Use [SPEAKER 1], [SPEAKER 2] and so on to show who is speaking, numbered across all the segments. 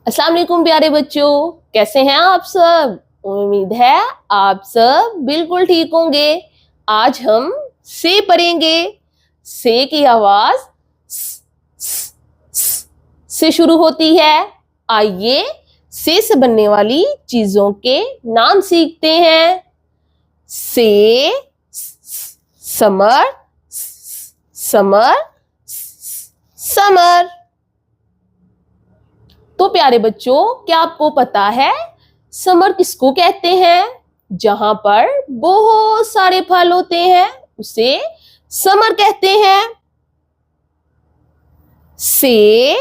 [SPEAKER 1] अस्सलाम वालेकुम प्यारे बच्चों, कैसे हैं आप सब। उम्मीद है आप सब बिल्कुल ठीक होंगे। आज हम से पढ़ेंगे। से की आवाज से शुरू होती है। आइए से बनने वाली चीजों के नाम सीखते हैं। से समर, समर, समर। तो प्यारे बच्चों, क्या आपको पता है समर किसको कहते हैं? जहां पर बहुत सारे फल होते हैं उसे समर कहते हैं। से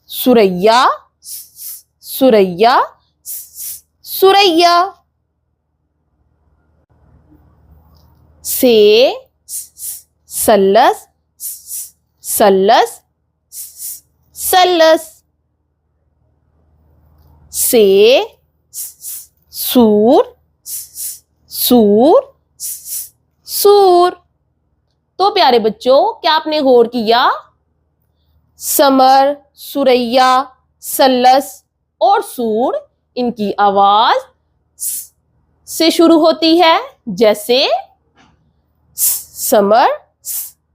[SPEAKER 1] सुरैया, सुरैया, सुरैया। से सल्लस, सल्लस, सल्लस। से सूर, सूर, सूर। तो प्यारे बच्चों, क्या आपने गौर किया? समर, सुरैया, सल्लस और सूर, इनकी आवाज से शुरू होती है। जैसे समर,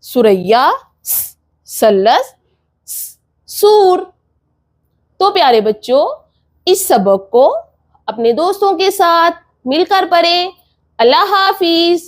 [SPEAKER 1] सुरैया, सल्लस, सूर। तो प्यारे बच्चों, इस सबक को अपने दोस्तों के साथ मिलकर पढ़ें। अल्लाह हाफिज।